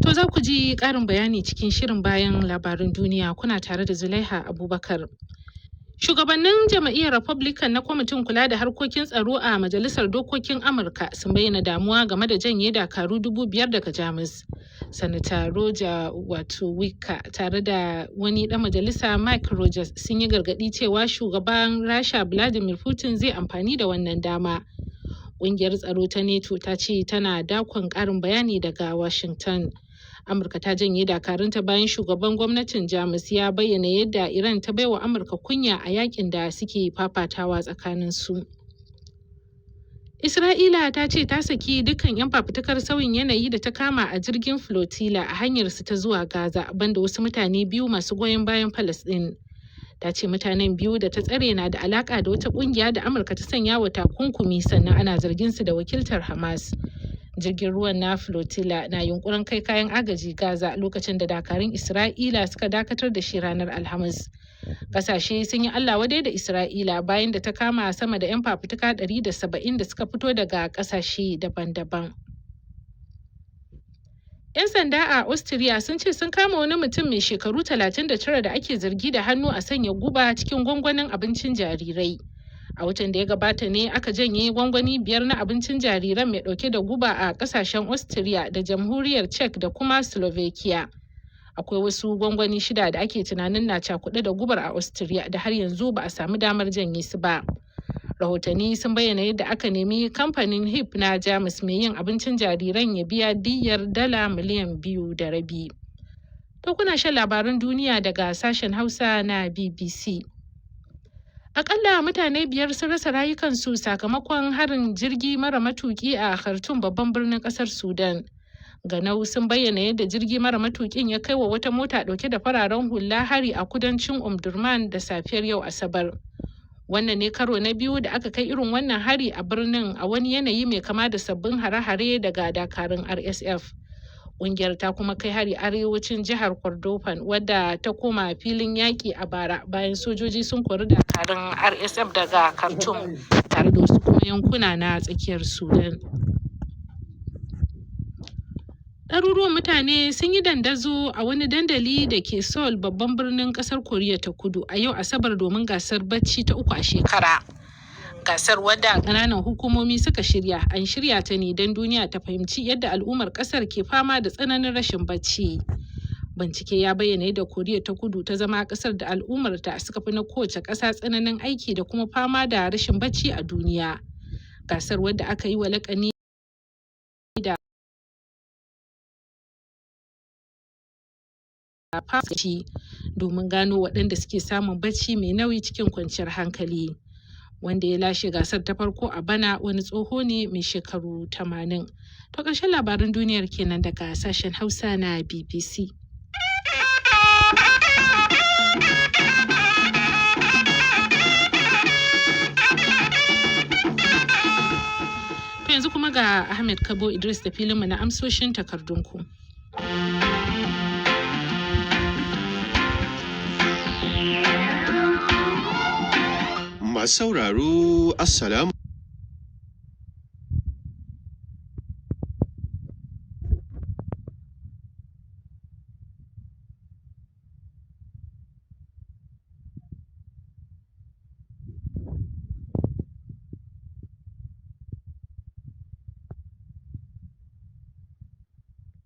To za ku ji ƙarin bayani cikin shirin bayan labarin duniya, kuna tare da Zulaiha Abubakar. Shugabannin jam'iyyar Republican na kwamitin kula da harkokin tsaro a Majalisar Dokokin Amurka sun bayyana damuwa game da janye dakaru 5,000 daga Jamus. Sanata Roger Wicker tare da wani ɗan majalisa Mike Rogers sun yi gargaɗi cewa shugaban Rasha Vladimir Putin zai amfani da wannan dama. Ƙungiyar tsaro ta NATO ta ce tana dakon ƙarin bayani daga Washington. Amurka ta janye dakarunta bayan shugaban gwamnatin Jamus ya bayyana yadda Iran ta baiwa Amurka kunya a yakin da suke fafatawa tsakanin su. Isra'ila ta ce ta saki dukkan 'yan fafutukar sauyin yanayi da ta kama a jirgin flotilla a hanyar su ta zuwa Gaza, banda wasu mutane 2 masu goyon bayan Palestine. Ta ce mutanen 2 da ta tsare na da alaka da wata kungiya da Amurka ta sanya wa takunkumi, sannan ana zargin su da wakiltar Hamas. Jirgin ruwan na flotilla na yunkurin kai kayan agaji Gaza lokacin da dakarun Isra'ila suka dakatar da shi ranar Alhamis. Kasashe sun yi Allah wadai da Isra'ila bayan da ta kama sama da 'yan fafutuka 170 da suka fito daga kasashe daban-daban. 'Yan sanda a Austria sun ce sun kama wani mutum mai shekaru 39 da ake zargi da hannu a sanya guba cikin gwangwanin abincin jarirai. A watan da ya gabata ne aka janye gwangwani 5 na abincin jariran mai dauke da guba a kasashen Austria da Jamhuriyar Czech da kuma Slovakia. Akwai wasu gwangwani 6 da ake tunanin na cakuɗe da gubar a Austria da har yanzu ba a samu damar janye su ba. Rahotanni sun bayyana yadda aka nemi kamfanin HIP na Jamus mai yin abincin jariran ya biya diyyar dala miliyan 2.5. To kuna shan labaran duniya daga sashen Hausa na BBC. Akalla mutane 5 sun rasa rayukansu sakamakon harin jirgi mara matuki a Khartoum, babban birnin kasar Sudan. Ganau sun bayyana yadda jirgi mara matukin ya kai wa wata mota dauke da fararen hula hari a kudancin Omdurman da safiyar yau Asabar. Wannan ne karo na 2 da aka kai irin wannan hari a birnin a wani yanayi mai kama da sabbin hare-hare daga dakarun RSF. Ƙungiyar ta kuma kai hari arewacin jihar Kordofan, wadda ta koma filin yaƙi a bara bayan sojoji sun kori dakarun RSF daga Khartoum tare da wasu kuma yankuna na tsakiyar Sudan. Ɗaruruwan mutane sun yi dandazo a wani dandali da ke Seoul, babban birnin ƙasar Koriya ta Kudu, a yau Asabar domin gasar bacci ta 3 a shekara. Gasar wadda ƙananan hukumomi suka shirya, an shirya ta ne don duniya ta fahimci yadda al'ummar ƙasar ke fama da tsananin rashin bacci. Bincike ya bayyana yadda Koriya ta Kudu ta zama ƙasar da al'ummarta suka fi na kowace ƙasa tsananin aiki da kuma fama da rashin bacci a duniya. Gasar wadda aka yi wa laƙani da fafaci domin gano waɗanda suke samun bacci mai nauyi cikin kwanciyar hankali. Wanda ya lashe gasar ta farko a bana wani tsoho ne mai shekaru 80. To ƙarshen labaran duniyar kenan daga sashen Hausa na BBC. To yanzu kuma ga Ahmed Kabo Idris da filinmu na amsoshin takardunku. Masu sauraro, Assalamu.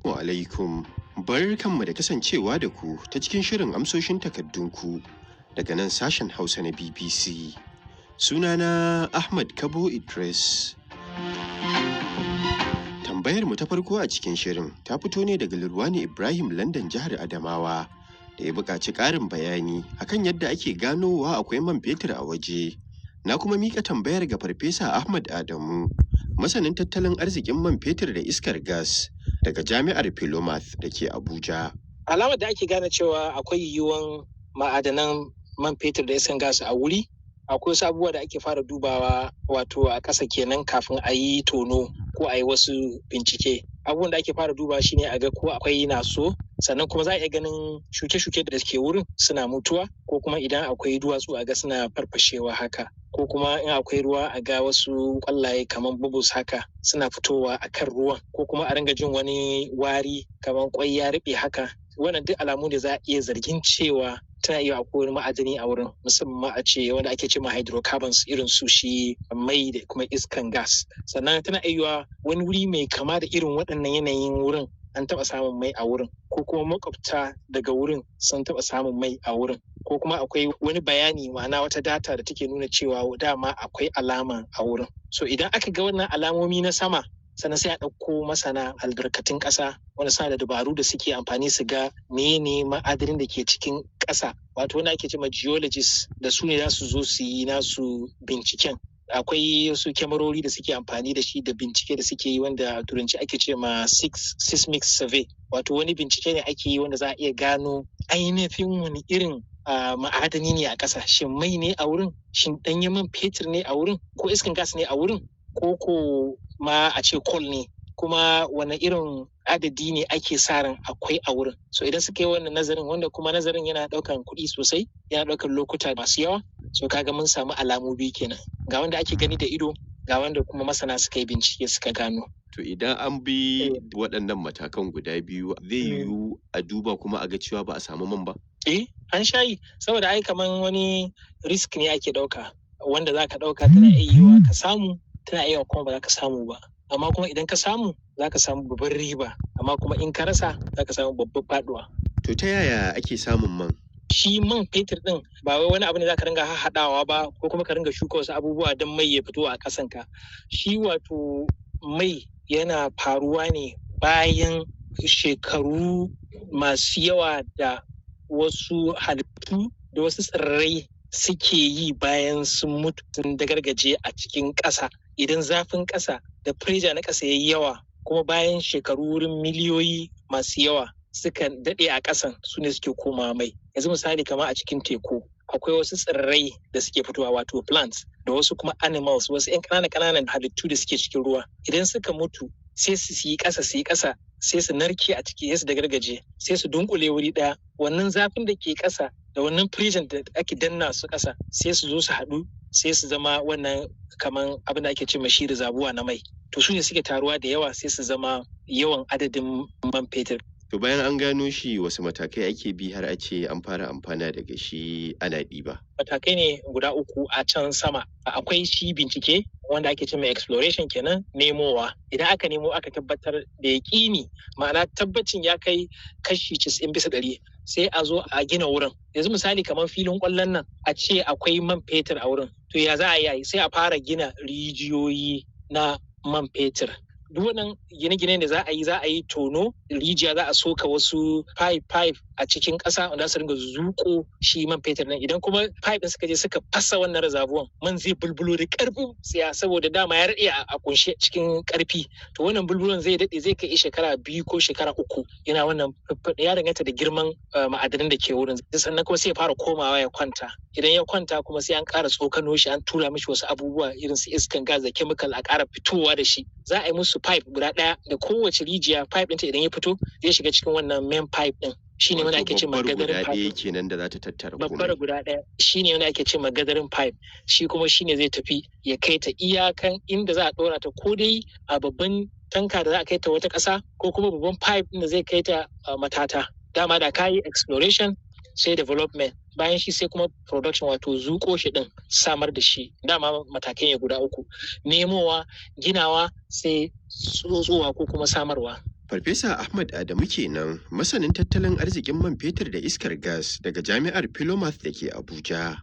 Alaikum, barkanmu da kasancewa da ku ta cikin shirin amsoshin takardunku daga nan sashen Hausa na BBC. Sunana Ahmad Kabo Idris. Tambayar mu ta farko a cikin shirin ta fito ne daga Lurwani Ibrahim London, jihar Adamawa, da ya buƙaci ƙarin bayani akan yadda ake ganowa akwai man fetur a waje. Na kuma miƙa tambayar ga Farfesa Ahmad Adamu, masanin tattalin arzikin man fetur da iskar gas daga Jami'ar Philomath da ke Abuja. Alamar da ake gane cewa akwai yiwuwan ma'adanan man fetur da iskar gas a wuri, akwai wasu abubuwa da ake fara dubawa wato a ƙasa kenan kafin a yi tono ko a yi wasu bincike. Abubuwan da ake fara dubawa shine a ga ko akwai naso sannan kuma za a iya ganin shuke-shuke da ke wurin suna mutuwa, ko kuma idan akwai duwatsu a ga suna farfashewa haka, ko kuma in akwai ruwa a ga wasu ƙwallaye kamar bubbles haka suna fitowa a kan ruwan, ko kuma a ringa jin wani wari kamar ƙwai ya ruɓe haka. Wannan duk alamu da za a iya zargin cewa tana iya akwai wani ma'adani a wurin, musamman a ce wanda ake ce ma hydrocarbons irin su shi mai da kuma iskan gas. Sannan tana iya wani wuri mai kama da irin waɗannan yanayin wurin an taɓa samun mai a wurin, ko kuma makwabta daga wurin sun taɓa samun mai a wurin, ko kuma akwai wani bayani ma'ana wata data da take nuna cewa dama akwai alama a wurin. So idan aka ga wannan alamomi na sama, sannan sai a ɗauko masana albarkatun ƙasa wanda suna da dabaru da suke amfani su ga mene ma'adanin da ke cikin ƙasa, wato wanda ake cewa geologists, da su ne za su zo su yi nasu binciken. Akwai wasu kyamarori da suke amfani da shi da bincike da suke yi wanda a turanci ake ce ma seismic survey, wato wani bincike ne ake yi wanda za a iya gano ainihin wani irin ma'adani ne a ƙasa, shin mai ne a wurin, shin ɗanyen man fetur ne a wurin, ko iskan gas ne a wurin, ko ma a ce coal ne, kuma wani irin adadi ne ake sa ran akwai a wurin. So idan suka yi wannan nazarin, wanda kuma nazarin yana ɗaukan kuɗi sosai, yana ɗaukan lokuta masu yawa, so kaga mun samu alamu biyu kenan, ga wanda ake gani da ido, ga wanda kuma masana suka yi bincike suka gano. To idan an bi waɗannan matakan guda biyu, zai yiwu a duba kuma a ga cewa ba a samu man ba? An shayi, saboda ai kaman wani risk ne ake ɗauka, wanda za ka ɗauka tana iya yiwuwa ka samu, tana iya kuma ba za ka samu ba. Amma kuma idan ka samu, za ka samu babban riba, amma kuma in ka rasa, za ka samu babban faɗuwa. To ta yaya ake samun man? Shi man fetur ɗin ba wai wani abu ne za ka ringa haɗawa ba, ko kuma ka ringa shuka wasu abubuwa don mai ya fito a ƙasanka. Shi wato mai yana faruwa ne bayan shekaru masu yawa da wasu halittu da wasu tsirrai suke yi bayan sun mutu sun dagargaje a cikin ƙasa. Idan zafin ƙasa da pressure na ƙasa yayi yawa, kuma bayan shekaru wurin miliyoyi masu yawa suka daɗe a ƙasan, su ne suke koma mai. Yanzu misali kamar a cikin teku akwai wasu tsirrai da suke fitowa, wato plants, da wasu kuma animals, wasu 'yan ƙananan halittu da suke cikin ruwa. Idan suka mutu sai su yi ƙasa sai su narke a ciki, sai su dagargaje, sai su dunkule wuri ɗaya. Wannan zafin da ke ƙasa da wannan pressure da ake danna su ƙasa, sai su zo su haɗu, sai su zama wannan kaman abin da ake ce shi zabuwa na mai. To su ne suke taruwa da yawa, sai su zama yawan adadin man fetur. To bayan an gano shi, wasu matakai ake bi har a ce an fara amfana daga shi ana ɗiba? Matakai ne guda uku a can sama. Akwai shi bincike wanda ake ce mai exploration kenan, nemowa. Idan aka nemo aka tabbatar da yaƙini, ma'ana tabbacin ya kai kashi 90%, sai a zo a gina wurin. Yanzu misali kamar filin ƙwallon nan, a ce akwai man fetur a wurin, to ya za a yi? Sai a fara gina rijiyoyi na man fetur. Duk wannan gine-gine da za a yi tono rijiya, za a soka wasu pipe a cikin ƙasa wanda su ringa zuƙo shi man fetur nan. Idan kuma pipe suka je suka fasa wannan reservoir, man zai bulbulo da ƙarfin tsiya, saboda dama ya daɗe a kunshe cikin ƙarfi. To wannan bulbulon zai daɗe, zai kai shekara 2 ko shekara 3 yana wannan, ya danganta da girman ma'adanan da ke wurin. Sannan kuma sai ya fara komawa ya kwanta. Idan ya kwanta kuma sai an ƙara tsokano shi, an tura mishi wasu abubuwa irin su iskan gas da chemical, a ƙara fitowa da shi. Za a yi musu pipe guda ɗaya da kowace rijiya, pipe ɗinta idan ya fito zai shiga cikin wannan main pipe ɗin. Shi ne wanda ake ce magadarin pipe. Kenan da za ta tattara komai. Babbar guda ɗaya shi ne wanda ake ce magadarin pipe. Shi kuma shi ne zai tafi ya kai ta iyakan inda za a ɗora ta, ko dai a babban tanka da za a kai ta wata ƙasa, ko kuma babban pipe ɗin da zai kai ta matata. Dama da kayi exploration sai development, bayan shi sai kuma production, wato zuƙo shi ɗin, samar da shi. Dama matakai ne guda uku: nemowa, ginawa, sai tsotsowa ko kuma samarwa. Farfesa Ahmad Adamu kenan, masanin tattalin arzikin man fetur da iskar gas daga Jami'ar Philomath da ke Abuja.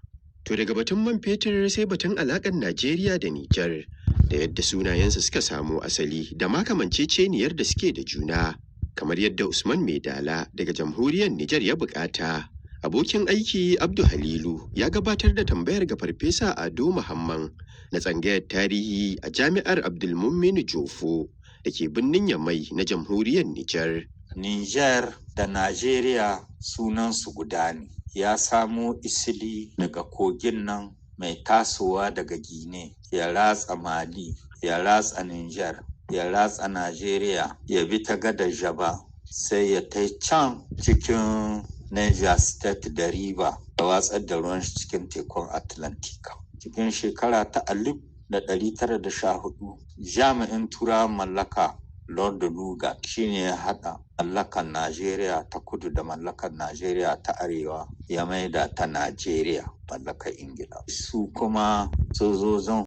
To daga batun man fetur sai batun alaƙar Najeriya da Nijar, da yadda sunayensu suka samo asali da makamanceciyar da suke da juna, kamar yadda Usman Maidala daga Jamhuriyar Nijar ya buƙata. Abokin aiki Abdu Halilu ya gabatar da tambayar ga Farfesa Ado Muhammad na tsangayar tarihi a Jami'ar Abdulmuminu Jofo da ke birnin Yamai na Jamhuriyar Nijar. Nijar da Najeriya sunansu guda ne. Ya samo isili daga kogin nan mai tasowa daga Gine, ya ratsa Mali, ya ratsa Nijar, ya ratsa Najeriya, ya bi ta gadar Jaba, sai ya tai can cikin Niger State da River da watsar da ruwan shi cikin tekun Atlantika. Cikin shekara ta 1914 jami'in turawan mallaka Lord Lugard shine ya haɗa mallakan Najeriya ta kudu da mallakan Najeriya ta arewa ya maida ta Najeriya mallakar Ingila. Su kuma sojojin